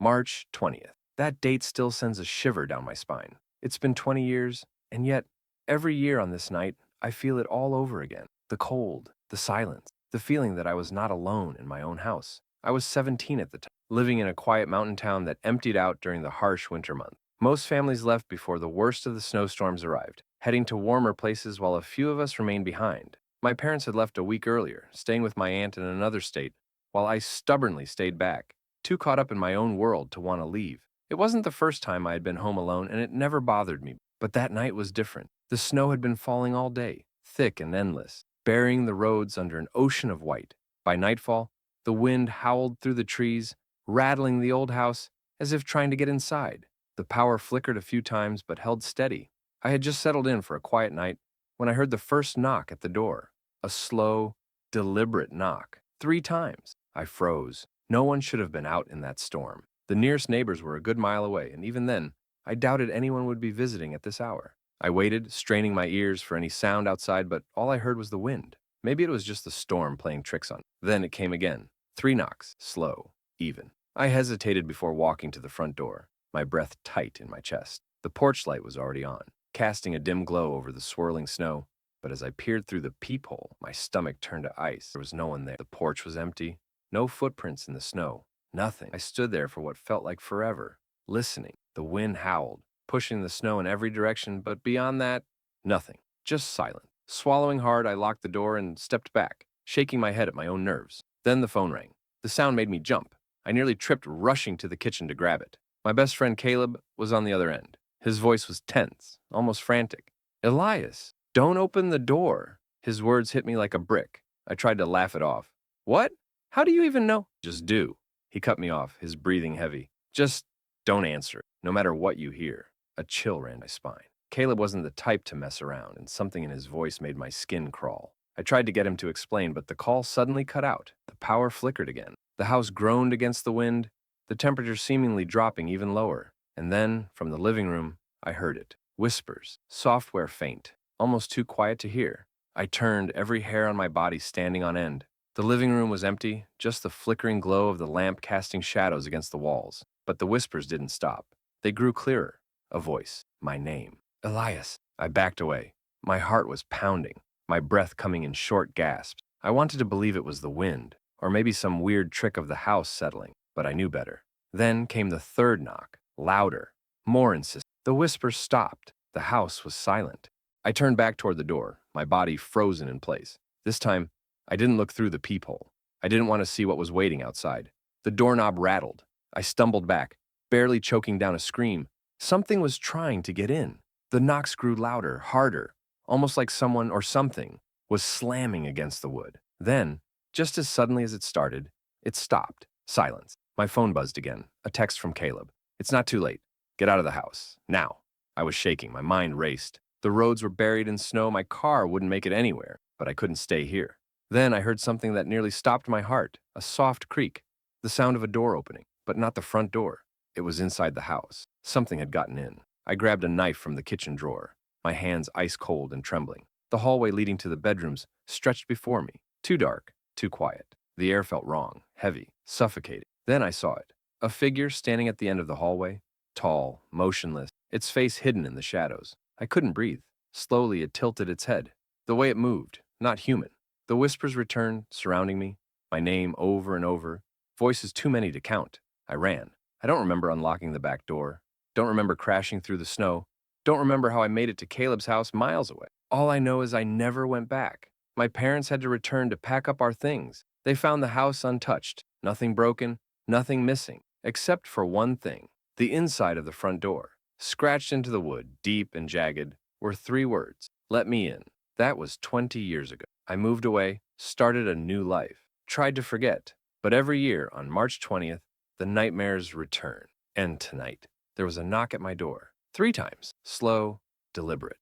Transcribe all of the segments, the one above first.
March 20th. That date still sends a shiver down my spine. It's been 20 years, and yet, every year on this night, I feel it all over again. The cold, the silence, the feeling that I was not alone in my own house. I was 17 at the time, living in a quiet mountain town that emptied out during the harsh winter months. Most families left before the worst of the snowstorms arrived, heading to warmer places while a few of us remained behind. My parents had left a week earlier, staying with my aunt in another state, while I stubbornly stayed back, too caught up in my own world to want to leave. It wasn't the first time I had been home alone, and it never bothered me, but that night was different. The snow had been falling all day, thick and endless, burying the roads under an ocean of white. By nightfall, the wind howled through the trees, rattling the old house as if trying to get inside. The power flickered a few times but held steady. I had just settled in for a quiet night when I heard the first knock at the door. A slow, deliberate knock. 3 times. I froze. No one should have been out in that storm. The nearest neighbors were a good mile away, and even then, I doubted anyone would be visiting at this hour. I waited, straining my ears for any sound outside, but all I heard was the wind. Maybe it was just the storm playing tricks on me. Then it came again. 3 knocks, slow, even. I hesitated before walking to the front door, my breath tight in my chest. The porch light was already on, casting a dim glow over the swirling snow, but as I peered through the peephole, my stomach turned to ice. There was no one there. The porch was empty, no footprints in the snow, nothing. I stood there for what felt like forever, listening. The wind howled, pushing the snow in every direction, but beyond that, nothing. Just silence. Swallowing hard, I locked the door and stepped back, shaking my head at my own nerves. Then the phone rang. The sound made me jump. I nearly tripped, rushing to the kitchen to grab it. My best friend Caleb was on the other end. His voice was tense, almost frantic. "Elias, don't open the door." His words hit me like a brick. I tried to laugh it off. "What? How do you even know?" "Just do." He cut me off, his breathing heavy. "Just don't answer, no matter what you hear." A chill ran my spine. Caleb wasn't the type to mess around, and something in his voice made my skin crawl. I tried to get him to explain, but the call suddenly cut out. The power flickered again. The house groaned against the wind, the temperature seemingly dropping even lower. And then, from the living room, I heard it. Whispers, software faint, almost too quiet to hear. I turned, every hair on my body standing on end. The living room was empty, just the flickering glow of the lamp casting shadows against the walls. But the whispers didn't stop. They grew clearer. A voice. My name. "Elias." I backed away. My heart was pounding, my breath coming in short gasps. I wanted to believe it was the wind, or maybe some weird trick of the house settling, but I knew better. Then came the third knock, louder, more insistent. The whispers stopped. The house was silent. I turned back toward the door, my body frozen in place. This time, I didn't look through the peephole. I didn't want to see what was waiting outside. The doorknob rattled. I stumbled back, barely choking down a scream. Something was trying to get in. The knocks grew louder, harder, almost like someone or something was slamming against the wood. Then, just as suddenly as it started, it stopped. Silence. My phone buzzed again. A text from Caleb. "It's not too late. Get out of the house. Now." I was shaking. My mind raced. The roads were buried in snow. My car wouldn't make it anywhere, but I couldn't stay here. Then I heard something that nearly stopped my heart. A soft creak. The sound of a door opening, but not the front door. It was inside the house. Something had gotten in. I grabbed a knife from the kitchen drawer, my hands ice cold and trembling. The hallway leading to the bedrooms stretched before me. Too dark, too quiet. The air felt wrong, heavy, suffocating. Then I saw it. A figure standing at the end of the hallway, tall, motionless, its face hidden in the shadows. I couldn't breathe. Slowly it tilted its head. The way it moved, not human. The whispers returned, surrounding me, my name over and over, voices too many to count. I ran. I don't remember unlocking the back door. Don't remember crashing through the snow. Don't remember how I made it to Caleb's house miles away. All I know is I never went back. My parents had to return to pack up our things. They found the house untouched, nothing broken, nothing missing, except for one thing. The inside of the front door. Scratched into the wood, deep and jagged, were 3 words. "Let me in." That was 20 years ago. I moved away, started a new life, tried to forget. But every year, on March 20th, the nightmares return. And tonight, there was a knock at my door. 3 times. Slow, deliberate.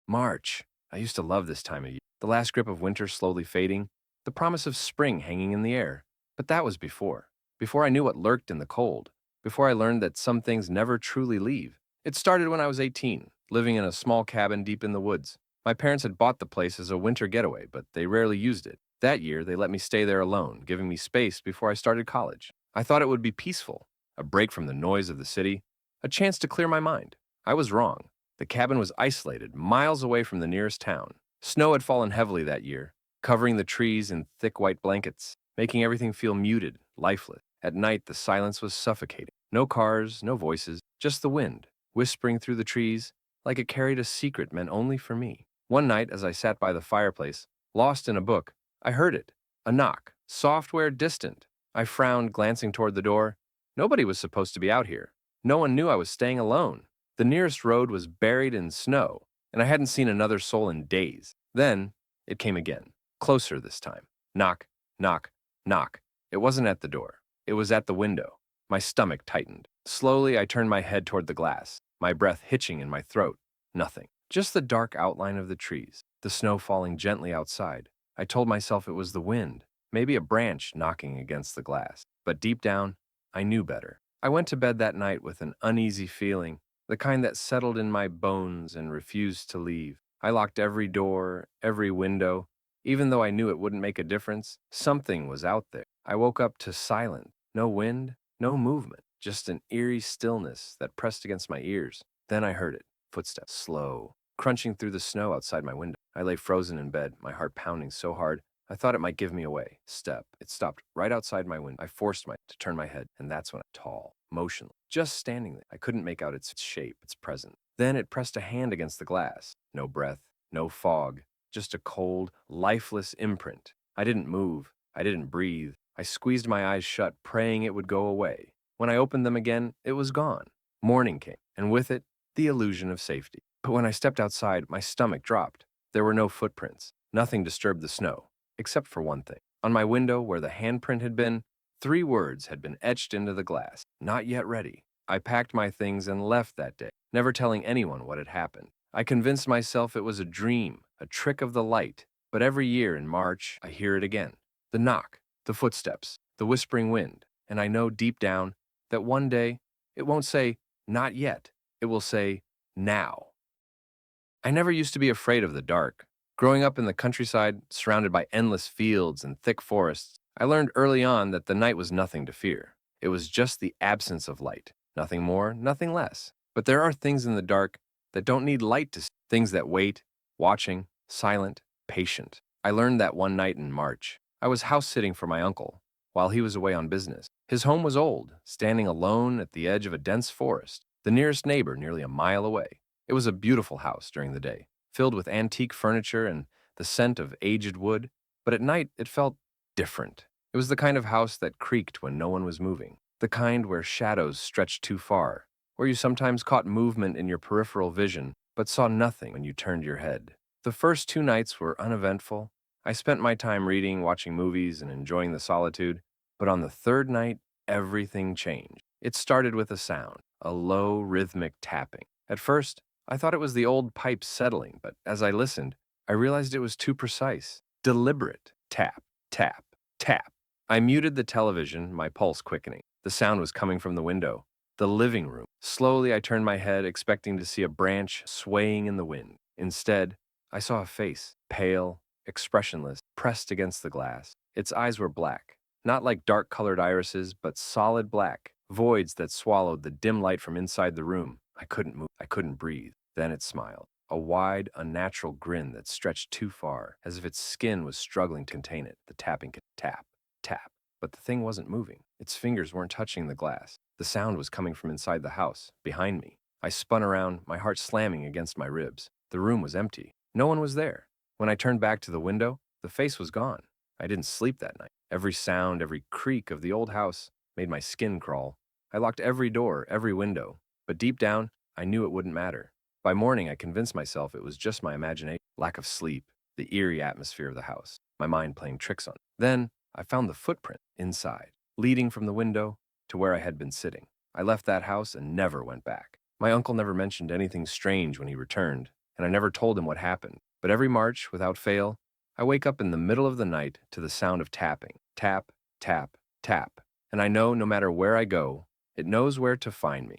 March. I used to love this time of year. The last grip of winter slowly fading, the promise of spring hanging in the air. But that was before. Before I knew what lurked in the cold. Before I learned that some things never truly leave. It started when I was 18, living in a small cabin deep in the woods. My parents had bought the place as a winter getaway, but they rarely used it. That year, they let me stay there alone, giving me space before I started college. I thought it would be peaceful, a break from the noise of the city, a chance to clear my mind. I was wrong. The cabin was isolated, miles away from the nearest town. Snow had fallen heavily that year, covering the trees in thick white blankets, making everything feel muted, lifeless. At night, the silence was suffocating. No cars, no voices, just the wind, whispering through the trees like it carried a secret meant only for me. One night, as I sat by the fireplace, lost in a book, I heard it. A knock, software distant. I frowned, glancing toward the door. Nobody was supposed to be out here. No one knew I was staying alone. The nearest road was buried in snow, and I hadn't seen another soul in days. Then, it came again, closer this time. Knock, knock, knock. It wasn't at the door. It was at the window. My stomach tightened. Slowly, I turned my head toward the glass, my breath hitching in my throat. Nothing. Just the dark outline of the trees, the snow falling gently outside. I told myself it was the wind, maybe a branch knocking against the glass. But deep down, I knew better. I went to bed that night with an uneasy feeling, the kind that settled in my bones and refused to leave. I locked every door, every window. Even though I knew it wouldn't make a difference, something was out there. I woke up to silence. No wind, no movement, just an eerie stillness that pressed against my ears. Then I heard it. Footsteps, slow, crunching through the snow outside my window. I lay frozen in bed, my heart pounding so hard I thought it might give me away. Step. It stopped right outside my window. I forced myself to turn my head, and that's when tall, motionless, just standing there. I couldn't make out its shape, its presence. Then it pressed a hand against the glass. No breath, no fog, just a cold, lifeless imprint. I didn't move. I didn't breathe. I squeezed my eyes shut, praying it would go away. When I opened them again, it was gone. Morning came, and with it, the illusion of safety. But when I stepped outside, my stomach dropped. There were no footprints. Nothing disturbed the snow, except for one thing. On my window, where the handprint had been, 3 words had been etched into the glass. Not yet ready. I packed my things and left that day, never telling anyone what had happened. I convinced myself it was a dream, a trick of the light. But every year in March, I hear it again. The knock, the footsteps, the whispering wind. And I know deep down that one day, it won't say, not yet. It will say, now. I never used to be afraid of the dark. Growing up in the countryside, surrounded by endless fields and thick forests, I learned early on that the night was nothing to fear. It was just the absence of light. Nothing more, nothing less. But there are things in the dark that don't need light to see. Things that wait, watching, silent, patient. I learned that one night in March. I was house-sitting for my uncle while he was away on business. His home was old, standing alone at the edge of a dense forest, the nearest neighbor nearly a mile away. It was a beautiful house during the day, filled with antique furniture and the scent of aged wood, but at night it felt different. It was the kind of house that creaked when no one was moving, the kind where shadows stretched too far, where you sometimes caught movement in your peripheral vision but saw nothing when you turned your head. The first 2 nights were uneventful. I spent my time reading, watching movies, and enjoying the solitude, but on the 3rd night, everything changed. It started with a sound, a low, rhythmic tapping. At first, I thought it was the old pipes settling, but as I listened, I realized it was too precise. Deliberate. Tap, tap, tap. I muted the television, my pulse quickening. The sound was coming from the window, the living room. Slowly, I turned my head, expecting to see a branch swaying in the wind. Instead, I saw a face, pale, expressionless, pressed against the glass. Its eyes were black, not like dark-colored irises, but solid black, voids that swallowed the dim light from inside the room. I couldn't move. I couldn't breathe. Then it smiled, a wide, unnatural grin that stretched too far, as if its skin was struggling to contain it. The tapping could tap, tap. But the thing wasn't moving. Its fingers weren't touching the glass. The sound was coming from inside the house, behind me. I spun around, my heart slamming against my ribs. The room was empty. No one was there. When I turned back to the window, the face was gone. I didn't sleep that night. Every sound, every creak of the old house made my skin crawl. I locked every door, every window. But deep down, I knew it wouldn't matter. By morning, I convinced myself it was just my imagination, lack of sleep, the eerie atmosphere of the house, my mind playing tricks on it. Then, I found the footprint inside, leading from the window to where I had been sitting. I left that house and never went back. My uncle never mentioned anything strange when he returned, and I never told him what happened. But every March, without fail, I wake up in the middle of the night to the sound of tapping. Tap, tap, tap. And I know no matter where I go, it knows where to find me.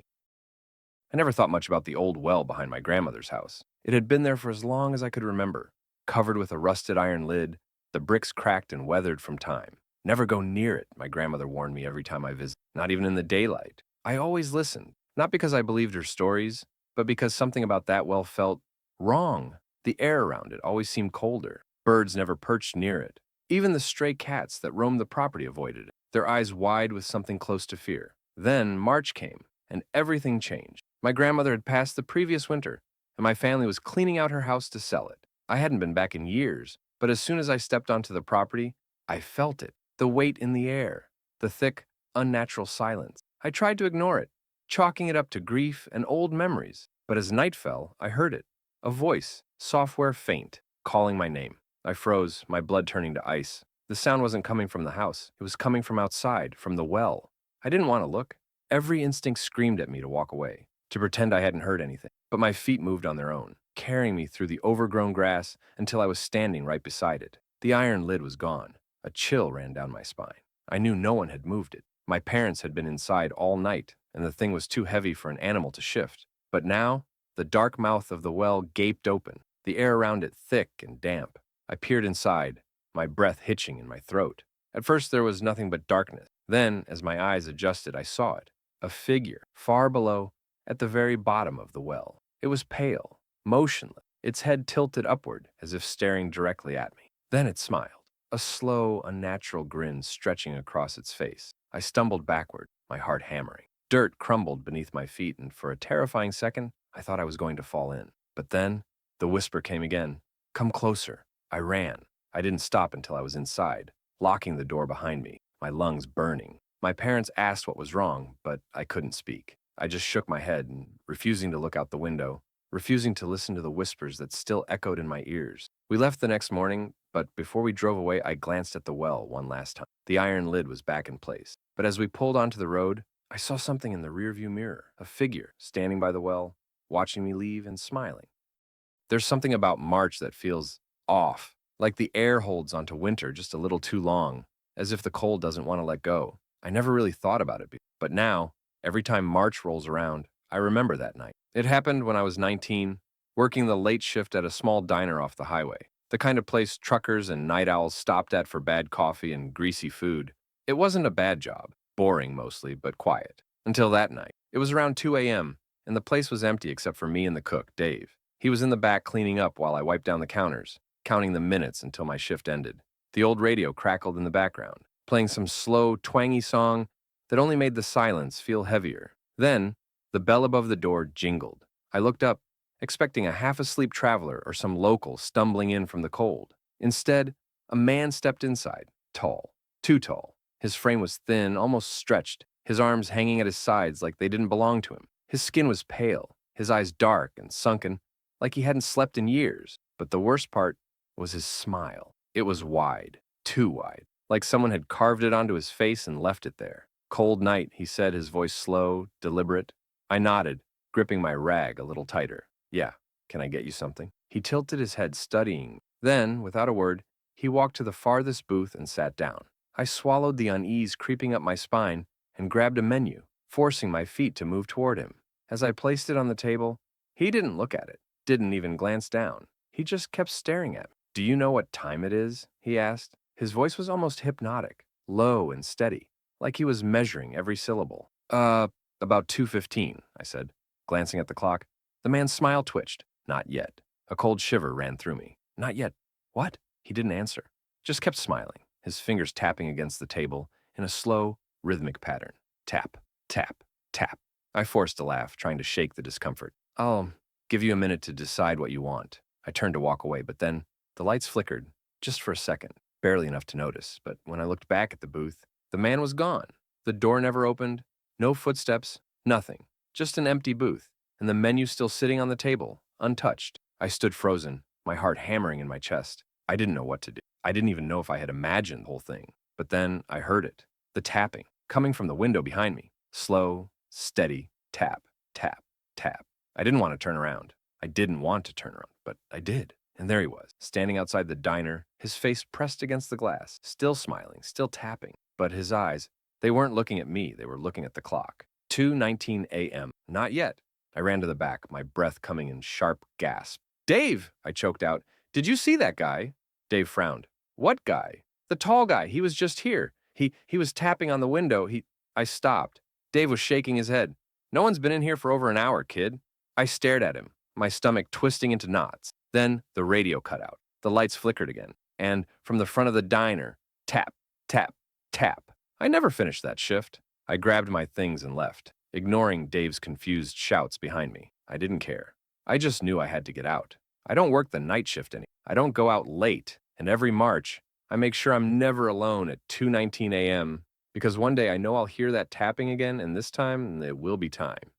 I never thought much about the old well behind my grandmother's house. It had been there for as long as I could remember, covered with a rusted iron lid, the bricks cracked and weathered from time. Never go near it, my grandmother warned me every time I visited, not even in the daylight. I always listened, not because I believed her stories, but because something about that well felt wrong. The air around it always seemed colder. Birds never perched near it. Even the stray cats that roamed the property avoided it, their eyes wide with something close to fear. Then March came, and everything changed. My grandmother had passed the previous winter, and my family was cleaning out her house to sell it. I hadn't been back in years, but as soon as I stepped onto the property, I felt it, the weight in the air, the thick, unnatural silence. I tried to ignore it, chalking it up to grief and old memories. But as night fell, I heard it, a voice, software faint, calling my name. I froze, my blood turning to ice. The sound wasn't coming from the house. It was coming from outside, from the well. I didn't want to look. Every instinct screamed at me to walk away, to pretend I hadn't heard anything. But my feet moved on their own, carrying me through the overgrown grass until I was standing right beside it. The iron lid was gone. A chill ran down my spine. I knew no one had moved it. My parents had been inside all night, and the thing was too heavy for an animal to shift. But now, the dark mouth of the well gaped open, the air around it thick and damp. I peered inside, my breath hitching in my throat. At first there was nothing but darkness. Then, as my eyes adjusted, I saw it. A figure, far below, at the very bottom of the well. It was pale, motionless, its head tilted upward as if staring directly at me. Then it smiled, a slow, unnatural grin stretching across its face. I stumbled backward, my heart hammering. Dirt crumbled beneath my feet, and for a terrifying second, I thought I was going to fall in. But then, the whisper came again. Come closer. I ran. I didn't stop until I was inside, locking the door behind me, my lungs burning. My parents asked what was wrong, but I couldn't speak. I just shook my head and, refusing to look out the window, refusing to listen to the whispers that still echoed in my ears. We left the next morning, but before we drove away, I glanced at the well one last time. The iron lid was back in place. But as we pulled onto the road, I saw something in the rearview mirror, a figure standing by the well, watching me leave and smiling. There's something about March that feels off, like the air holds onto winter just a little too long, as if the cold doesn't want to let go. I never really thought about it, but now, every time March rolls around, I remember that night. It happened when I was 19, working the late shift at a small diner off the highway, the kind of place truckers and night owls stopped at for bad coffee and greasy food. It wasn't a bad job, boring mostly, but quiet. Until that night. It was around 2 a.m., and the place was empty except for me and the cook, Dave. He was in the back cleaning up while I wiped down the counters, counting the minutes until my shift ended. The old radio crackled in the background, playing some slow, twangy song that only made the silence feel heavier. Then, the bell above the door jingled. I looked up, expecting a half-asleep traveler or some local stumbling in from the cold. Instead, a man stepped inside, tall, too tall. His frame was thin, almost stretched, his arms hanging at his sides like they didn't belong to him. His skin was pale, his eyes dark and sunken, like he hadn't slept in years. But the worst part was his smile. It was wide, too wide, like someone had carved it onto his face and left it there. Cold night, he said, his voice slow, deliberate. I nodded, gripping my rag a little tighter. Yeah, can I get you something? He tilted his head, studying. Then, without a word, he walked to the farthest booth and sat down. I swallowed the unease creeping up my spine and grabbed a menu, forcing my feet to move toward him. As I placed it on the table, he didn't look at it, didn't even glance down. He just kept staring at me. Do you know what time it is? He asked. His voice was almost hypnotic, low and steady, like he was measuring every syllable. About 2:15, I said, glancing at the clock. The man's smile twitched. Not yet. A cold shiver ran through me. Not yet. What? He didn't answer. Just kept smiling, his fingers tapping against the table in a slow, rhythmic pattern. Tap, tap, tap. I forced a laugh, trying to shake the discomfort. I'll give you a minute to decide what you want. I turned to walk away, but then the lights flickered, just for a second, barely enough to notice. But when I looked back at the booth, the man was gone. The door never opened, no footsteps, nothing. Just an empty booth, and the menu still sitting on the table, untouched. I stood frozen, my heart hammering in my chest. I didn't know what to do. I didn't even know if I had imagined the whole thing. But then I heard it, the tapping, coming from the window behind me. Slow, steady, tap, tap, tap. I didn't want to turn around. I didn't want to turn around, but I did. And there he was, standing outside the diner, his face pressed against the glass, still smiling, still tapping. But his eyes, they weren't looking at me, they were looking at the clock. 2:19 a.m. Not yet. I ran to the back, my breath coming in sharp gasps. Dave, I choked out. Did you see that guy? Dave frowned. What guy? The tall guy. He was just here. He was tapping on the window. I stopped. Dave was shaking his head. No one's been in here for over an hour, kid. I stared at him, my stomach twisting into knots. Then the radio cut out. The lights flickered again. And from the front of the diner, tap, tap, tap. I never finished that shift. I grabbed my things and left, ignoring Dave's confused shouts behind me. I didn't care. I just knew I had to get out. I don't work the night shift anymore. I don't go out late. And every March, I make sure I'm never alone at 2:19 a.m. because one day I know I'll hear that tapping again, and this time it will be time.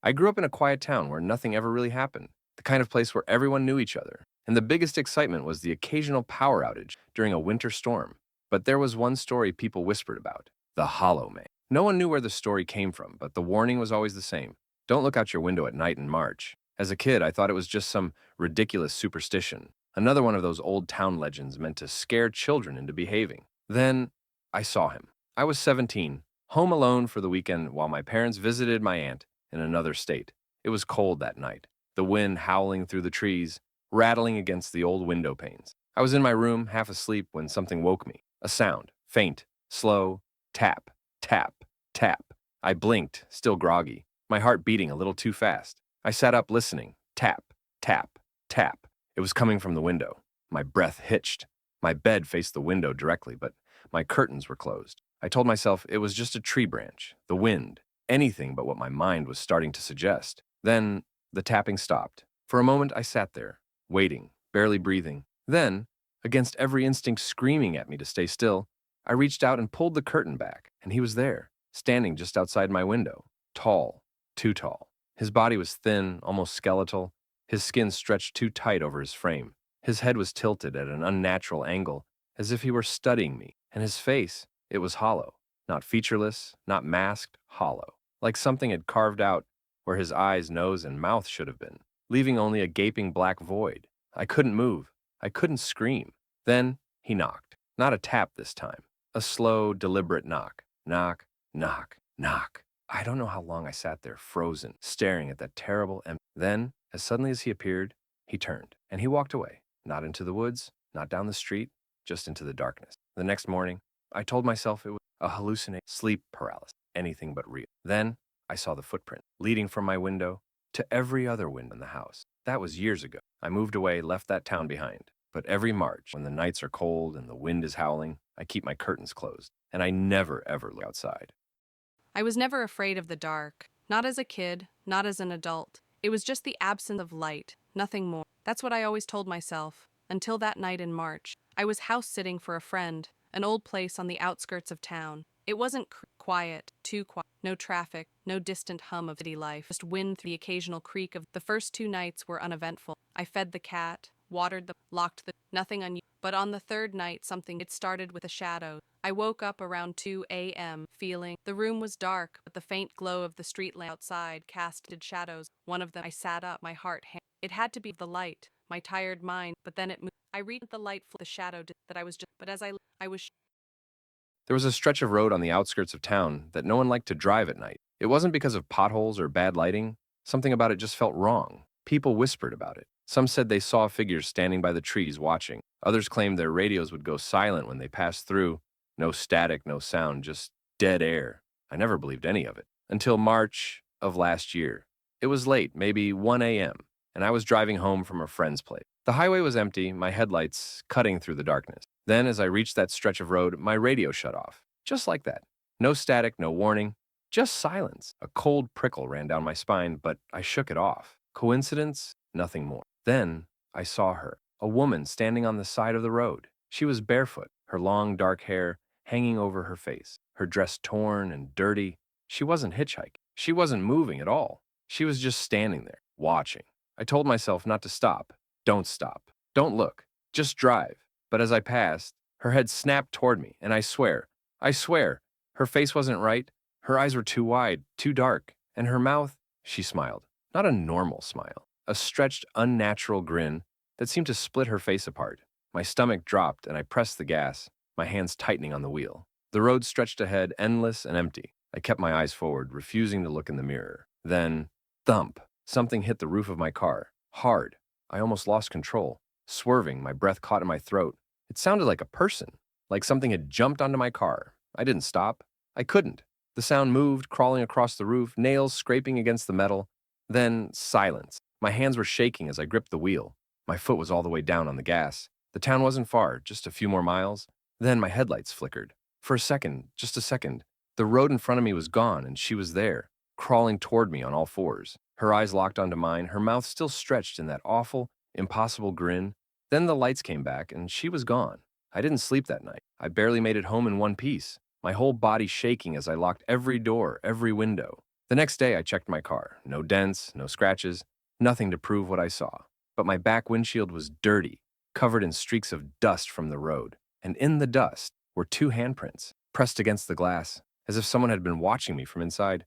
I grew up in a quiet town where nothing ever really happened, the kind of place where everyone knew each other, and the biggest excitement was the occasional power outage during a winter storm. But there was one story people whispered about, the Hollow Man. No one knew where the story came from, but the warning was always the same. Don't look out your window at night in March. As a kid, I thought it was just some ridiculous superstition, another one of those old town legends meant to scare children into behaving. Then I saw him. I was 17, home alone for the weekend while my parents visited my aunt in another state. It was cold that night, the wind howling through the trees, rattling against the old window panes. I was in my room, half asleep, when something woke me. A sound, faint, slow, tap, tap, tap. I blinked, still groggy, my heart beating a little too fast. I sat up listening. Tap, tap, tap. It was coming from the window. My breath hitched. My bed faced the window directly, but my curtains were closed. I told myself it was just a tree branch, the wind, anything but what my mind was starting to suggest. Then the tapping stopped. For a moment, I sat there, waiting, barely breathing. Then, against every instinct screaming at me to stay still, I reached out and pulled the curtain back, and he was there, standing just outside my window. Tall, too tall. His body was thin, almost skeletal. His skin stretched too tight over his frame. His head was tilted at an unnatural angle, as if he were studying me. And his face, it was hollow. Not featureless, not masked, hollow. Like something had carved out where his eyes, nose, and mouth should have been, leaving only a gaping black void. I couldn't move. I couldn't scream. Then he knocked. Not a tap this time. A slow, deliberate knock. Knock, knock, knock. I don't know how long I sat there, frozen, staring at that terrible Then, as suddenly as he appeared, he turned, and he walked away. Not into the woods, not down the street, just into the darkness. The next morning, I told myself it was a hallucination, sleep paralysis, anything but real. Then, I saw the footprint, leading from my window to every other window in the house. That was years ago. I moved away, left that town behind. But every March, when the nights are cold and the wind is howling, I keep my curtains closed, and I never, ever look outside. I was never afraid of the dark. Not as a kid, not as an adult. It was just the absence of light, nothing more. That's what I always told myself. Until that night in March, I was house-sitting for a friend, an old place on the outskirts of town. It wasn't quiet, too quiet. No traffic, no distant hum of city life, just wind through the occasional creak of. The first 2 nights were uneventful. I fed the cat, watered locked nothing unusual. But on the third night, it started with a shadow. I woke up around 2 a.m., feeling the room was dark, but the faint glow of the street lamp outside casted shadows. One of them, I sat up, my heart It had to be the light, my tired mind, but then it moved. I reached the light for the shadow that I was just, but as I was. There was a stretch of road on the outskirts of town that no one liked to drive at night. It wasn't because of potholes or bad lighting. Something about it just felt wrong. People whispered about it. Some said they saw figures standing by the trees watching. Others claimed their radios would go silent when they passed through. No static, no sound, just dead air. I never believed any of it. Until March of last year. It was late, maybe 1 a.m., and I was driving home from a friend's place. The highway was empty, my headlights cutting through the darkness. Then, as I reached that stretch of road, my radio shut off. Just like that. No static, no warning, just silence. A cold prickle ran down my spine, but I shook it off. Coincidence? Nothing more. Then, I saw her, a woman standing on the side of the road. She was barefoot, her long dark hair hanging over her face, her dress torn and dirty. She wasn't hitchhiking. She wasn't moving at all. She was just standing there, watching. I told myself not to stop. Don't stop. Don't look. Just drive. But as I passed, her head snapped toward me, and I swear, her face wasn't right. Her eyes were too wide, too dark, and her mouth, she smiled. Not a normal smile. A stretched, unnatural grin that seemed to split her face apart. My stomach dropped, and I pressed the gas, my hands tightening on the wheel. The road stretched ahead, endless and empty. I kept my eyes forward, refusing to look in the mirror. Then, thump, something hit the roof of my car. Hard. I almost lost control. Swerving, my breath caught in my throat. It sounded like a person, like something had jumped onto my car. I didn't stop. I couldn't. The sound moved, crawling across the roof, nails scraping against the metal. Then silence. My hands were shaking as I gripped the wheel. My foot was all the way down on the gas. The town wasn't far, just a few more miles. Then my headlights flickered. For a second, just a second, the road in front of me was gone, and she was there, crawling toward me on all fours. Her eyes locked onto mine, her mouth still stretched in that awful, impossible grin. Then the lights came back, and she was gone. I didn't sleep that night. I barely made it home in one piece, my whole body shaking as I locked every door, every window. The next day, I checked my car. No dents, no scratches, nothing to prove what I saw. But my back windshield was dirty, covered in streaks of dust from the road. And in the dust were two handprints, pressed against the glass, as if someone had been watching me from inside.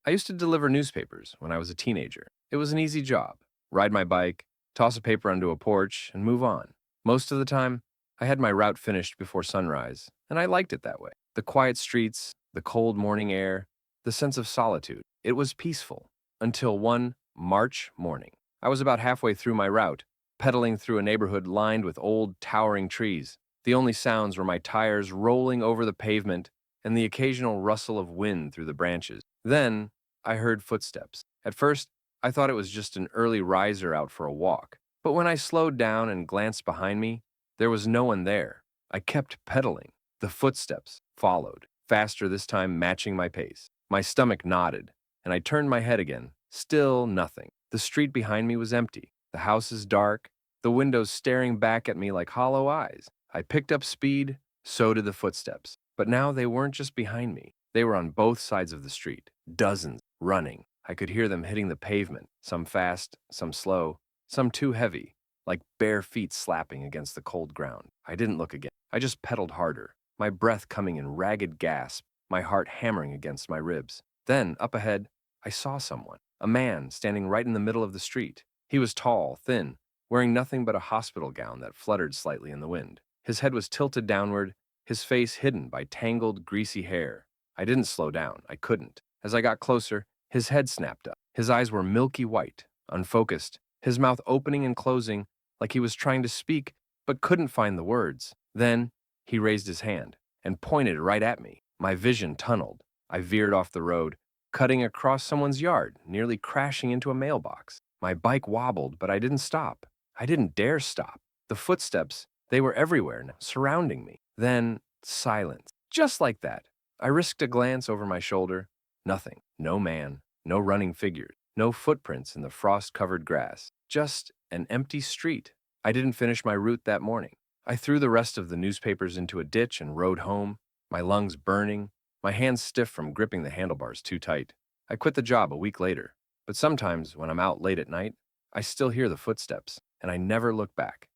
I used to deliver newspapers when I was a teenager. It was an easy job. Ride my bike, toss a paper onto a porch, and move on. Most of the time, I had my route finished before sunrise, and I liked it that way. The quiet streets, the cold morning air, the sense of solitude. It was peaceful until one March morning. I was about halfway through my route, pedaling through a neighborhood lined with old, towering trees. The only sounds were my tires rolling over the pavement and the occasional rustle of wind through the branches. Then I heard footsteps. At first, I thought it was just an early riser out for a walk. But when I slowed down and glanced behind me, there was no one there. I kept pedaling. The footsteps followed, faster this time, matching my pace. My stomach knotted, and I turned my head again. Still nothing. The street behind me was empty. The houses dark, the windows staring back at me like hollow eyes. I picked up speed, so did the footsteps. But now they weren't just behind me. They were on both sides of the street, dozens, running. I could hear them hitting the pavement, some fast, some slow, some too heavy, like bare feet slapping against the cold ground. I didn't look again. I just pedaled harder, my breath coming in ragged gasps, my heart hammering against my ribs. Then, up ahead, I saw someone, a man standing right in the middle of the street. He was tall, thin, wearing nothing but a hospital gown that fluttered slightly in the wind. His head was tilted downward, his face hidden by tangled, greasy hair. I didn't slow down. I couldn't. As I got closer, his head snapped up. His eyes were milky white, unfocused, his mouth opening and closing like he was trying to speak but couldn't find the words. Then he raised his hand and pointed right at me. My vision tunneled. I veered off the road, cutting across someone's yard, nearly crashing into a mailbox. My bike wobbled, but I didn't stop. I didn't dare stop. The footsteps, they were everywhere now, surrounding me. Then silence. Just like that. I risked a glance over my shoulder. Nothing. No man. No running figures. No footprints in the frost-covered grass. Just an empty street. I didn't finish my route that morning. I threw the rest of the newspapers into a ditch and rode home, my lungs burning, my hands stiff from gripping the handlebars too tight. I quit the job a week later, but sometimes when I'm out late at night, I still hear the footsteps, and I never look back.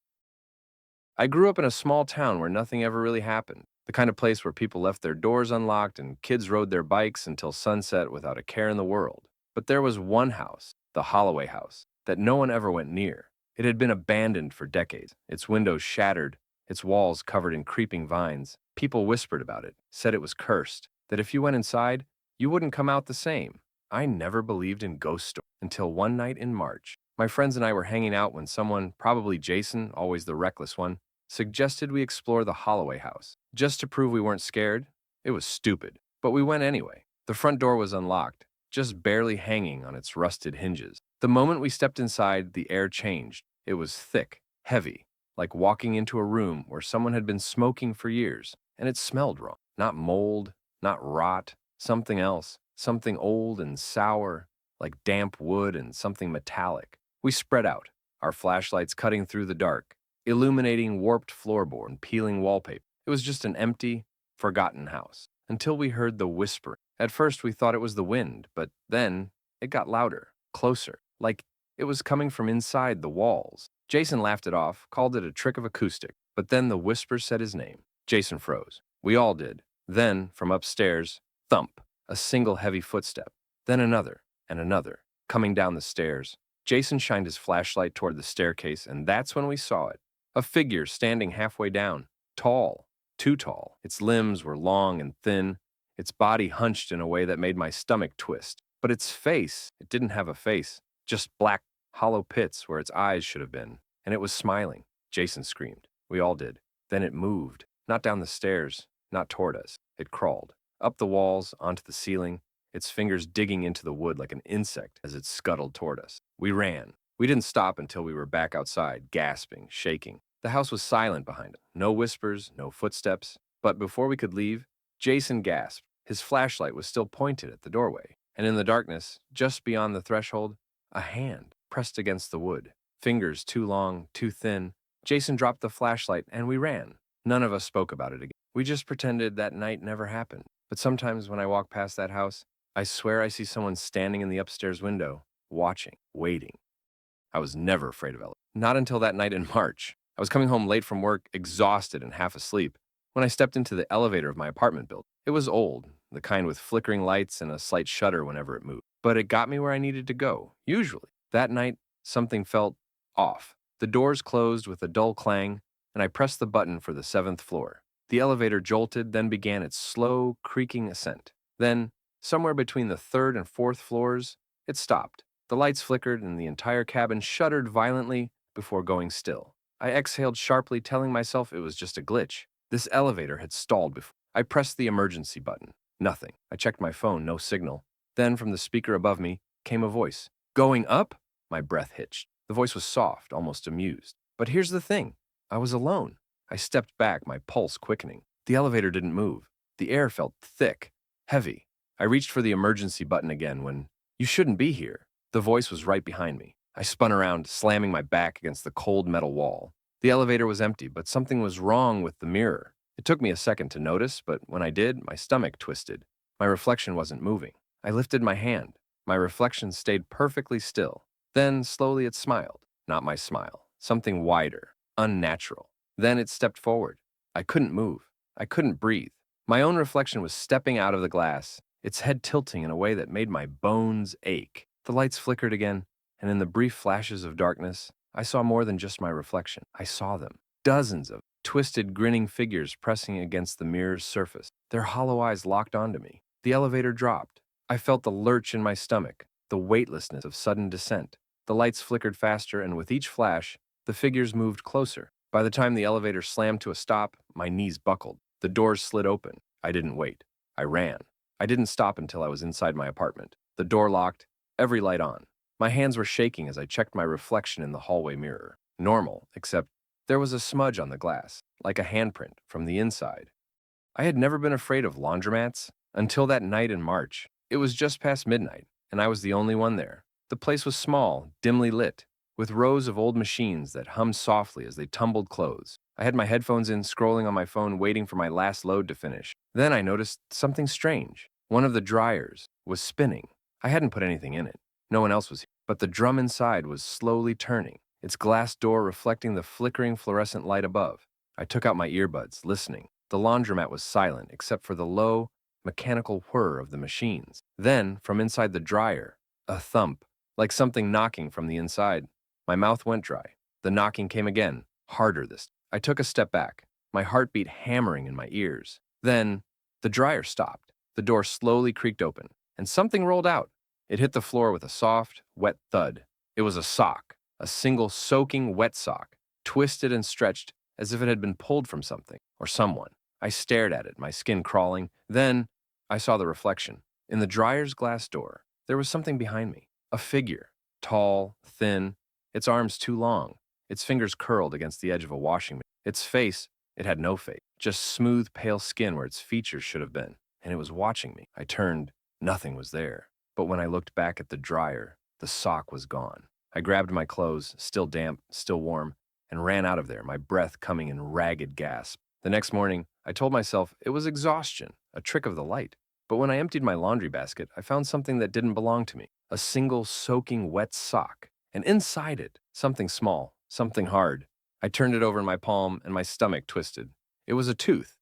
I grew up in a small town where nothing ever really happened, the kind of place where people left their doors unlocked and kids rode their bikes until sunset without a care in the world. But there was one house, the Holloway house, that no one ever went near. It had been abandoned for decades, its windows shattered, its walls covered in creeping vines. People whispered about it, said it was cursed, that if you went inside, you wouldn't come out the same. I never believed in ghost stories until one night in March. My friends and I were hanging out when someone, probably Jason, always the reckless one, suggested we explore the Holloway house. Just to prove we weren't scared? It was stupid, but we went anyway. The front door was unlocked, just barely hanging on its rusted hinges. The moment we stepped inside, the air changed. It was thick, heavy, like walking into a room where someone had been smoking for years, and it smelled wrong. Not mold, not rot, something else, something old and sour, like damp wood and something metallic. We spread out, our flashlights cutting through the dark, illuminating warped floorboard and peeling wallpaper. It was just an empty, forgotten house, until we heard the whispering. At first we thought it was the wind, but then it got louder, closer, like it was coming from inside the walls. Jason laughed it off, called it a trick of acoustic, but then the whisper said his name. Jason froze. We all did. Then, from upstairs, thump, a single heavy footstep, then another, and another, coming down the stairs. Jason shined his flashlight toward the staircase, and that's when we saw it. A figure standing halfway down, tall, too tall. Its limbs were long and thin, its body hunched in a way that made my stomach twist. But its face, it didn't have a face, just black, hollow pits where its eyes should have been. And it was smiling. Jason screamed. We all did. Then it moved, not down the stairs, not toward us. It crawled. up the walls, onto the ceiling, its fingers digging into the wood like an insect as it scuttled toward us. We ran. We didn't stop until we were back outside, gasping, shaking. The house was silent behind us. No whispers, no footsteps. But before we could leave, Jason gasped. His flashlight was still pointed at the doorway. And in the darkness, just beyond the threshold, a hand pressed against the wood. Fingers too long, too thin. Jason dropped the flashlight and we ran. None of us spoke about it again. We just pretended that night never happened. But sometimes when I walk past that house, I swear I see someone standing in the upstairs window, watching, waiting. I was never afraid of elevators. Not until that night in March. I was coming home late from work, exhausted and half asleep, when I stepped into the elevator of my apartment building. It was old, the kind with flickering lights and a slight shudder whenever it moved. But it got me where I needed to go, usually. That night, something felt off. The doors closed with a dull clang, and I pressed the button for the 7th floor. The elevator jolted, then began its slow, creaking ascent. Then, somewhere between the 3rd and 4th floors, it stopped. The lights flickered and the entire cabin shuddered violently before going still. I exhaled sharply, telling myself it was just a glitch. This elevator had stalled before. I pressed the emergency button. Nothing. I checked my phone, no signal. Then, from the speaker above me, came a voice. Going up? My breath hitched. The voice was soft, almost amused. But here's the thing. I was alone. I stepped back, my pulse quickening. The elevator didn't move. The air felt thick, heavy. I reached for the emergency button again when, you shouldn't be here. The voice was right behind me. I spun around, slamming my back against the cold metal wall. The elevator was empty, but something was wrong with the mirror. It took me a second to notice, but when I did, my stomach twisted. My reflection wasn't moving. I lifted my hand. My reflection stayed perfectly still. Then, slowly, it smiled. Not my smile. Something wider, unnatural. Then it stepped forward. I couldn't move. I couldn't breathe. My own reflection was stepping out of the glass, its head tilting in a way that made my bones ache. The lights flickered again, and in the brief flashes of darkness, I saw more than just my reflection. I saw them. Dozens of twisted, grinning figures pressing against the mirror's surface. Their hollow eyes locked onto me. The elevator dropped. I felt the lurch in my stomach, the weightlessness of sudden descent. The lights flickered faster, and with each flash, the figures moved closer. By the time the elevator slammed to a stop, my knees buckled. The doors slid open. I didn't wait. I ran. I didn't stop until I was inside my apartment. The door locked, every light on. My hands were shaking as I checked my reflection in the hallway mirror. Normal, except there was a smudge on the glass, like a handprint from the inside. I had never been afraid of laundromats until that night in March. It was just past midnight, and I was the only one there. The place was small, dimly lit, with rows of old machines that hummed softly as they tumbled clothes. I had my headphones in, scrolling on my phone, waiting for my last load to finish. Then I noticed something strange. One of the dryers was spinning. I hadn't put anything in it. No one else was here. But the drum inside was slowly turning, its glass door reflecting the flickering fluorescent light above. I took out my earbuds, listening. The laundromat was silent, except for the low, mechanical whir of the machines. Then, from inside the dryer, a thump, like something knocking from the inside. My mouth went dry. The knocking came again, harder this time. I took a step back, my heartbeat hammering in my ears. Then, the dryer stopped. The door slowly creaked open, and something rolled out. It hit the floor with a soft, wet thud. It was a sock, a single soaking wet sock, twisted and stretched as if it had been pulled from something or someone. I stared at it, my skin crawling. Then, I saw the reflection. In the dryer's glass door, there was something behind me. A figure, tall, thin, its arms too long, its fingers curled against the edge of a washing machine. Its face, it had no face, just smooth, pale skin where its features should have been, and it was watching me. I turned. Nothing was there. But when I looked back at the dryer, the sock was gone. I grabbed my clothes, still damp, still warm, and ran out of there, my breath coming in ragged gasps. The next morning, I told myself it was exhaustion, a trick of the light. But when I emptied my laundry basket, I found something that didn't belong to me. A single soaking wet sock. And inside it, something small, something hard. I turned it over in my palm and my stomach twisted. It was a tooth.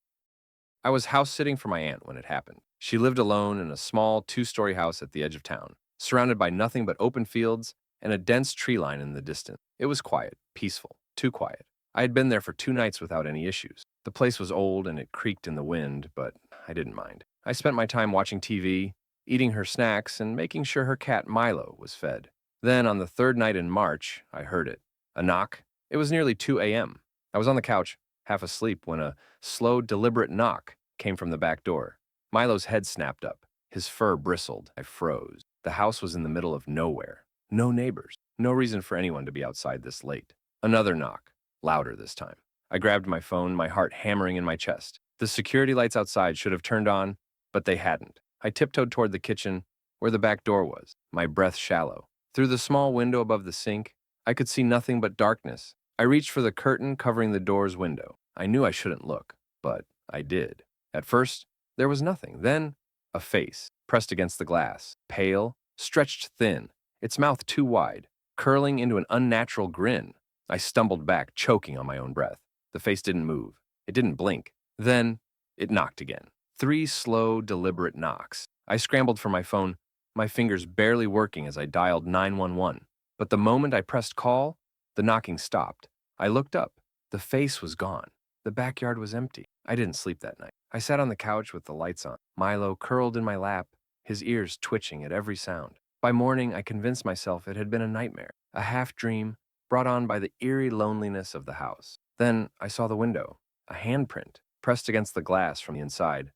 I was house-sitting for my aunt when it happened. She lived alone in a small 2-story house at the edge of town, surrounded by nothing but open fields and a dense tree line in the distance. It was quiet, peaceful, too quiet. I had been there for 2 nights without any issues. The place was old and it creaked in the wind, but I didn't mind. I spent my time watching TV, eating her snacks, and making sure her cat Milo was fed. Then, on the 3rd night in March, I heard it. A knock. It was nearly 2 a.m. I was on the couch, half asleep, when a slow, deliberate knock came from the back door. Milo's head snapped up. His fur bristled. I froze. The house was in the middle of nowhere. No neighbors. No reason for anyone to be outside this late. Another knock. Louder this time. I grabbed my phone, my heart hammering in my chest. The security lights outside should have turned on, but they hadn't. I tiptoed toward the kitchen, where the back door was, my breath shallow. Through the small window above the sink, I could see nothing but darkness. I reached for the curtain covering the door's window. I knew I shouldn't look, but I did. At first, there was nothing. Then, a face, pressed against the glass, pale, stretched thin, its mouth too wide, curling into an unnatural grin. I stumbled back, choking on my own breath. The face didn't move. It didn't blink. Then, it knocked again. 3 slow, deliberate knocks. I scrambled for my phone, my fingers barely working as I dialed 911. But the moment I pressed call, the knocking stopped. I looked up. The face was gone. The backyard was empty. I didn't sleep that night. I sat on the couch with the lights on, Milo curled in my lap, his ears twitching at every sound. By morning, I convinced myself it had been a nightmare, a half-dream brought on by the eerie loneliness of the house. Then I saw the window, a handprint pressed against the glass from the inside.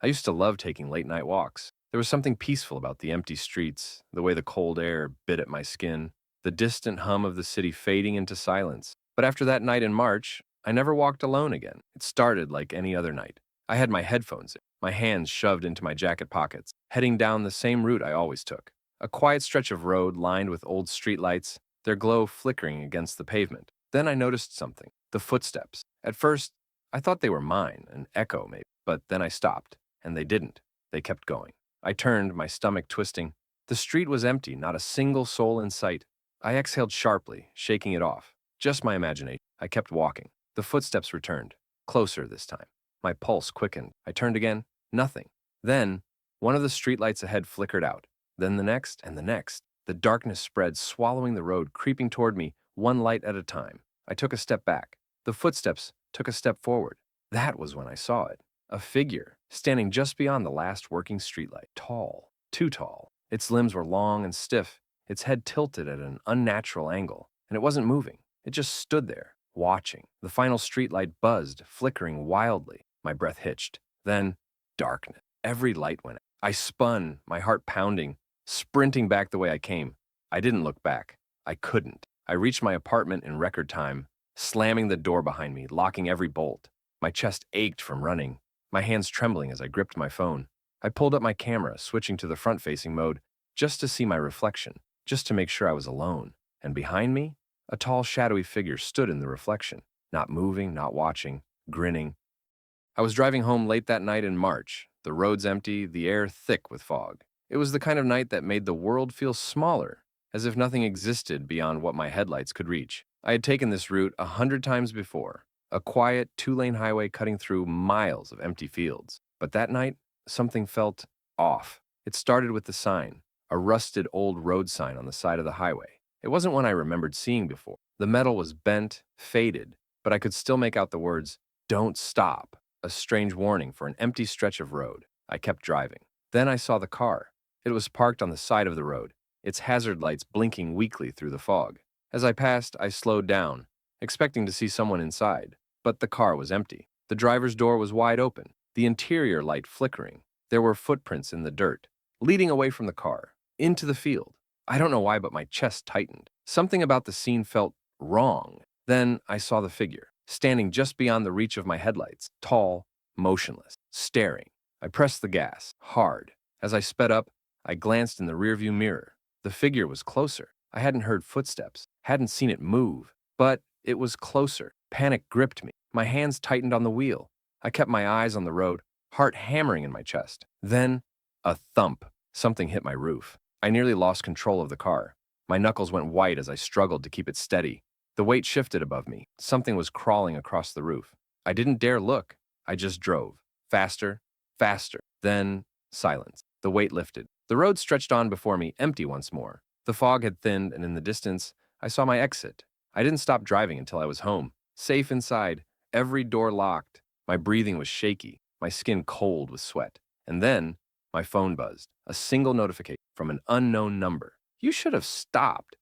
I used to love taking late-night walks. There was something peaceful about the empty streets, the way the cold air bit at my skin, the distant hum of the city fading into silence. But after that night in March, I never walked alone again. It started like any other night. I had my headphones in, my hands shoved into my jacket pockets, heading down the same route I always took. A quiet stretch of road lined with old streetlights, their glow flickering against the pavement. Then I noticed something, the footsteps. At first, I thought they were mine, an echo maybe, but then I stopped, and they didn't. They kept going. I turned, my stomach twisting. The street was empty, not a single soul in sight. I exhaled sharply, shaking it off. Just my imagination. I kept walking. The footsteps returned, closer this time. My pulse quickened. I turned again. Nothing. Then, one of the streetlights ahead flickered out. Then the next and the next. The darkness spread, swallowing the road, creeping toward me, one light at a time. I took a step back. The footsteps took a step forward. That was when I saw it. A figure, standing just beyond the last working streetlight. Tall. Too tall. Its limbs were long and stiff, its head tilted at an unnatural angle. And it wasn't moving. It just stood there, watching. The final streetlight buzzed, flickering wildly. My breath hitched. Then, darkness. Every light went out. I spun, my heart pounding, sprinting back the way I came. I didn't look back. I couldn't. I reached my apartment in record time, slamming the door behind me, locking every bolt. My chest ached from running, my hands trembling as I gripped my phone. I pulled up my camera, switching to the front-facing mode, just to see my reflection, just to make sure I was alone. And behind me, a tall, shadowy figure stood in the reflection, not moving, not watching, grinning. I was driving home late that night in March, the roads empty, the air thick with fog. It was the kind of night that made the world feel smaller, as if nothing existed beyond what my headlights could reach. I had taken this route 100 times before, a quiet 2-lane highway cutting through miles of empty fields. But that night, something felt off. It started with the sign, a rusted old road sign on the side of the highway. It wasn't one I remembered seeing before. The metal was bent, faded, but I could still make out the words, "Don't stop," a strange warning for an empty stretch of road. I kept driving. Then I saw the car. It was parked on the side of the road, its hazard lights blinking weakly through the fog. As I passed, I slowed down, expecting to see someone inside. But the car was empty. The driver's door was wide open, the interior light flickering. There were footprints in the dirt, leading away from the car, into the field. I don't know why, but my chest tightened. Something about the scene felt wrong. Then I saw the figure, standing just beyond the reach of my headlights, tall, motionless, staring. I pressed the gas, hard. As I sped up, I glanced in the rearview mirror. The figure was closer. I hadn't heard footsteps, hadn't seen it move, but it was closer. Panic gripped me. My hands tightened on the wheel. I kept my eyes on the road, heart hammering in my chest. Then, a thump. Something hit my roof. I nearly lost control of the car. My knuckles went white as I struggled to keep it steady. The weight shifted above me. Something was crawling across the roof. I didn't dare look. I just drove. Faster, faster. Then, silence. The weight lifted. The road stretched on before me, empty once more. The fog had thinned, and in the distance, I saw my exit. I didn't stop driving until I was home, safe inside, every door locked. My breathing was shaky, my skin cold with sweat. And then, my phone buzzed, a single notification from an unknown number. "You should have stopped."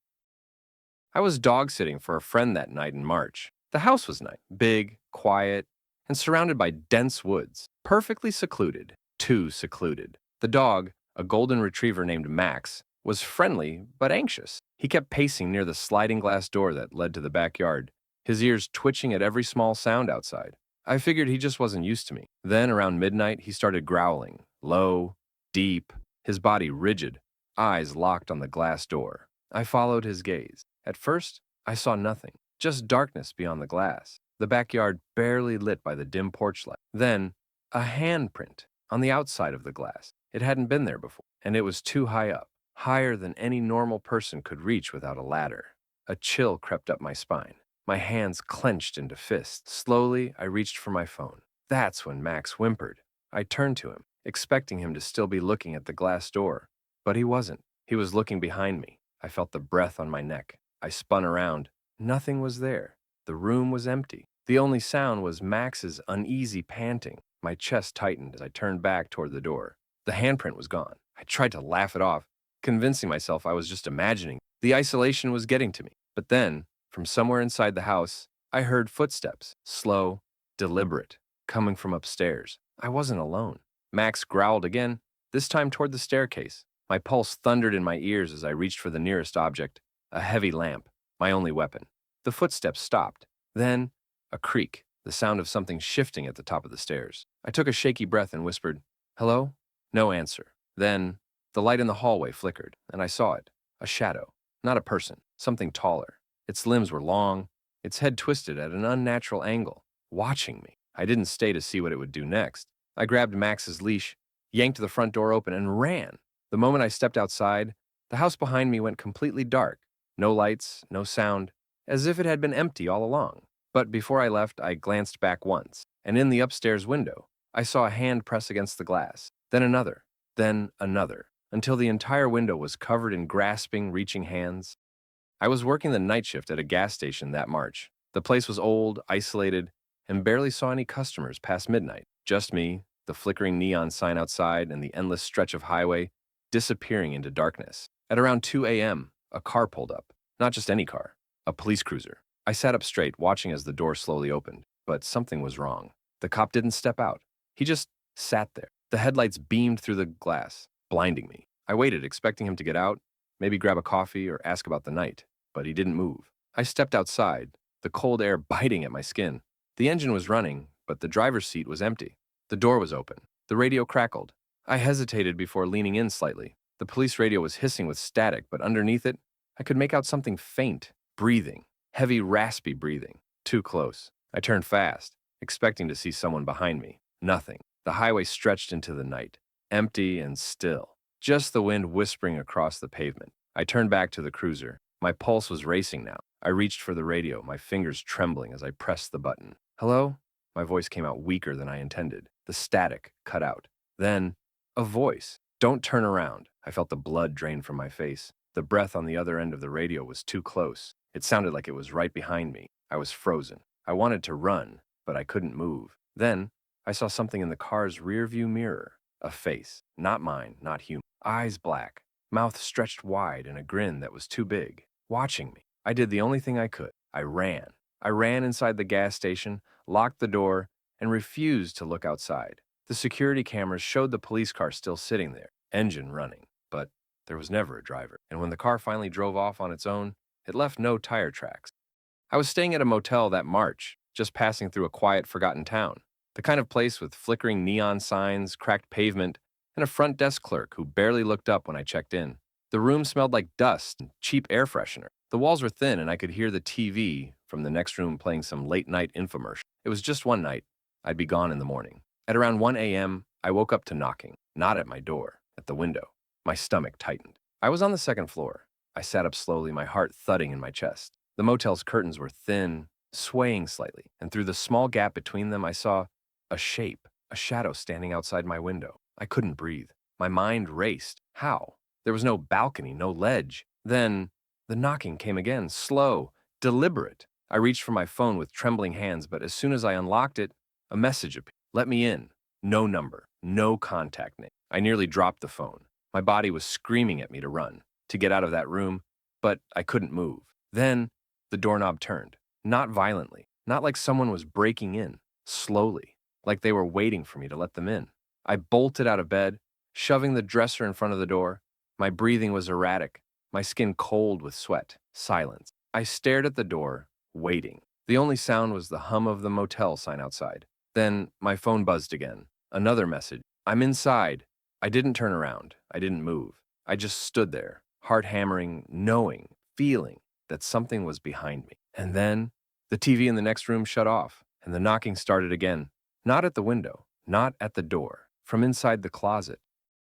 I was dog-sitting for a friend that night in March. The house was nice, big, quiet, and surrounded by dense woods, perfectly secluded. too secluded. The dog, a golden retriever named Max, was friendly but anxious. He kept pacing near the sliding glass door that led to the backyard, his ears twitching at every small sound outside. I figured he just wasn't used to me. Then, around midnight, he started growling, low, deep, his body rigid, eyes locked on the glass door. I followed his gaze. At first, I saw nothing, just darkness beyond the glass, the backyard barely lit by the dim porch light. Then, a handprint on the outside of the glass. It hadn't been there before, and it was too high up, higher than any normal person could reach without a ladder. A chill crept up my spine. My hands clenched into fists. Slowly, I reached for my phone. That's when Max whimpered. I turned to him, expecting him to still be looking at the glass door. But he wasn't. He was looking behind me. I felt the breath on my neck. I spun around. Nothing was there. The room was empty. The only sound was Max's uneasy panting. My chest tightened as I turned back toward the door. The handprint was gone. I tried to laugh it off, convincing myself I was just imagining. The isolation was getting to me. But then, from somewhere inside the house, I heard footsteps, slow, deliberate, coming from upstairs. I wasn't alone. Max growled again, this time toward the staircase. My pulse thundered in my ears as I reached for the nearest object, a heavy lamp, my only weapon. The footsteps stopped. Then, a creak, the sound of something shifting at the top of the stairs. I took a shaky breath and whispered, "Hello?" No answer. Then, the light in the hallway flickered, and I saw it. A shadow. Not a person. Something taller. Its limbs were long, its head twisted at an unnatural angle, watching me. I didn't stay to see what it would do next. I grabbed Max's leash, yanked the front door open, and ran. The moment I stepped outside, the house behind me went completely dark. No lights, no sound, as if it had been empty all along. But before I left, I glanced back once, and in the upstairs window, I saw a hand press against the glass, then another, until the entire window was covered in grasping, reaching hands. I was working the night shift at a gas station that March. The place was old, isolated, and barely saw any customers past midnight. Just me, the flickering neon sign outside, and the endless stretch of highway disappearing into darkness. At around 2 a.m., a car pulled up. Not just any car, a police cruiser. I sat up straight, watching as the door slowly opened, but something was wrong. The cop didn't step out. He just sat there. The headlights beamed through the glass, blinding me. I waited, expecting him to get out, maybe grab a coffee or ask about the night, but he didn't move. I stepped outside, the cold air biting at my skin. The engine was running, but the driver's seat was empty. The door was open. The radio crackled. I hesitated before leaning in slightly. The police radio was hissing with static, but underneath it, I could make out something faint, breathing, heavy, raspy breathing. Too close. I turned fast, expecting to see someone behind me. Nothing. The highway stretched into the night, empty and still. Just the wind whispering across the pavement. I turned back to the cruiser. My pulse was racing now. I reached for the radio, my fingers trembling as I pressed the button. "Hello?" My voice came out weaker than I intended. The static cut out. Then, a voice. "Don't turn around." I felt the blood drain from my face. The breath on the other end of the radio was too close. It sounded like it was right behind me. I was frozen. I wanted to run, but I couldn't move. Then, I saw something in the car's rearview mirror. A face. Not mine, not human. Eyes black. Mouth stretched wide in a grin that was too big. Watching me. I did the only thing I could. I ran. I ran inside the gas station, locked the door, and refused to look outside. The security cameras showed the police car still sitting there, engine running, but there was never a driver. And when the car finally drove off on its own, it left no tire tracks. I was staying at a motel that March, just passing through a quiet, forgotten town. The kind of place with flickering neon signs, cracked pavement, and a front desk clerk who barely looked up when I checked in. The room smelled like dust and cheap air freshener. The walls were thin, and I could hear the TV from the next room playing some late-night infomercial. It was just one night. I'd be gone in the morning. At around 1 a.m., I woke up to knocking, not at my door, at the window. My stomach tightened. I was on the second floor. I sat up slowly, my heart thudding in my chest. The motel's curtains were thin, swaying slightly, and through the small gap between them, I saw a shape, a shadow standing outside my window. I couldn't breathe. My mind raced. How? There was no balcony, no ledge. Then, the knocking came again, slow, deliberate. I reached for my phone with trembling hands, but as soon as I unlocked it, a message appeared. "Let me in." No number, no contact name. I nearly dropped the phone. My body was screaming at me to run, to get out of that room, but I couldn't move. Then, the doorknob turned. Not violently, not like someone was breaking in, slowly, like they were waiting for me to let them in. I bolted out of bed, shoving the dresser in front of the door. My breathing was erratic, my skin cold with sweat. Silence. I stared at the door, waiting. The only sound was the hum of the motel sign outside. Then my phone buzzed again. Another message. I'm inside. I didn't turn around. I didn't move. I just stood there, heart hammering, knowing, feeling that something was behind me. And then the TV in the next room shut off, and the knocking started again. Not at the window, not at the door, from inside the closet.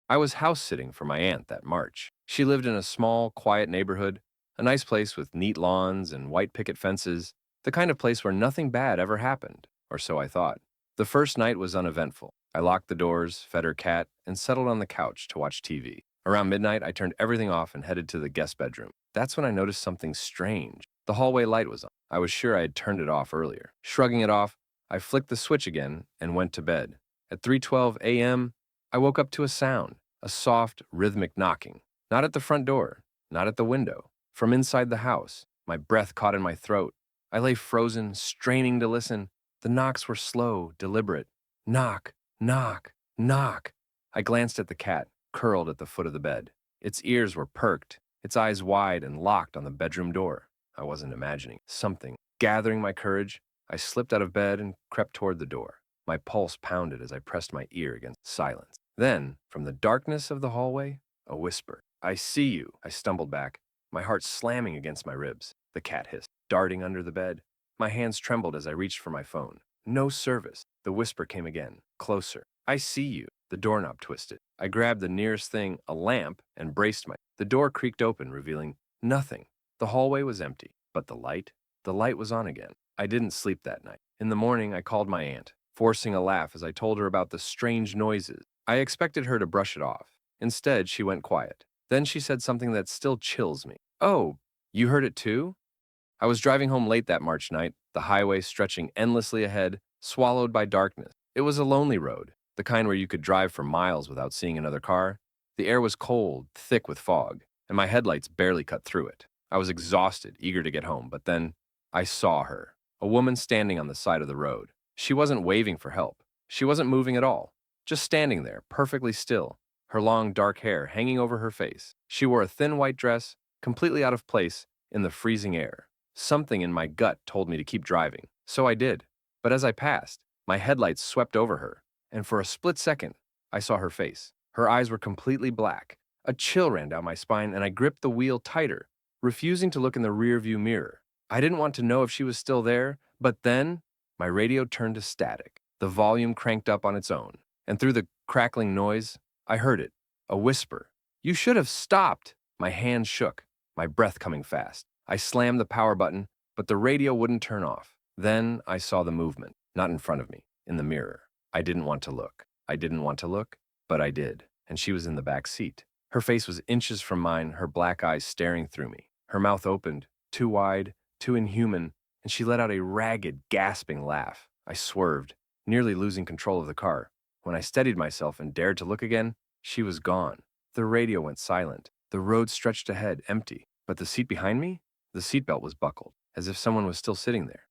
I was house sitting for my aunt that March. She lived in a small, quiet neighborhood, a nice place with neat lawns and white picket fences, the kind of place where nothing bad ever happened, or so I thought. The first night was uneventful. I locked the doors, fed her cat, and settled on the couch to watch TV. Around midnight, I turned everything off and headed to the guest bedroom. That's when I noticed something strange. The hallway light was on. I was sure I had turned it off earlier. Shrugging it off, I flicked the switch again and went to bed. At 3:12 a.m., I woke up to a sound, a soft, rhythmic knocking. Not at the front door, not at the window. From inside the house, my breath caught in my throat. I lay frozen, straining to listen. The knocks were slow, deliberate. Knock, knock, knock. I glanced at the cat, curled at the foot of the bed. Its ears were perked, its eyes wide and locked on the bedroom door. I wasn't imagining something. Gathering my courage, I slipped out of bed and crept toward the door. My pulse pounded as I pressed my ear against silence. Then, from the darkness of the hallway, a whisper. I see you. I stumbled back, my heart slamming against my ribs. The cat hissed, darting under the bed. My hands trembled as I reached for my phone. No service. The whisper came again, closer. I see you. The doorknob twisted. I grabbed the nearest thing, a lamp, and braced my. The door creaked open, revealing nothing. The hallway was empty, but the light was on again. I didn't sleep that night. In the morning, I called my aunt, forcing a laugh as I told her about the strange noises. I expected her to brush it off. Instead, she went quiet. Then she said something that still chills me. Oh, you heard it too? I was driving home late that March night, the highway stretching endlessly ahead, swallowed by darkness. It was a lonely road, the kind where you could drive for miles without seeing another car. The air was cold, thick with fog, and my headlights barely cut through it. I was exhausted, eager to get home, but then I saw her, a woman standing on the side of the road. She wasn't waving for help. She wasn't moving at all, just standing there, perfectly still, her long dark hair hanging over her face. She wore a thin white dress, completely out of place in the freezing air. Something in my gut told me to keep driving, so I did. But as I passed, my headlights swept over her, and for a split second, I saw her face. Her eyes were completely black. A chill ran down my spine, and I gripped the wheel tighter, refusing to look in the rearview mirror. I didn't want to know if she was still there, but then my radio turned to static. The volume cranked up on its own, and through the crackling noise, I heard it, a whisper. You should have stopped. My hands shook, my breath coming fast. I slammed the power button, but the radio wouldn't turn off. Then I saw the movement, not in front of me, in the mirror. I didn't want to look. I didn't want to look, but I did, and she was in the back seat. Her face was inches from mine, her black eyes staring through me. Her mouth opened, too wide, too inhuman, and she let out a ragged, gasping laugh. I swerved, nearly losing control of the car. When I steadied myself and dared to look again, she was gone. The radio went silent. The road stretched ahead, empty. But the seat behind me? The seatbelt was buckled, as if someone was still sitting there.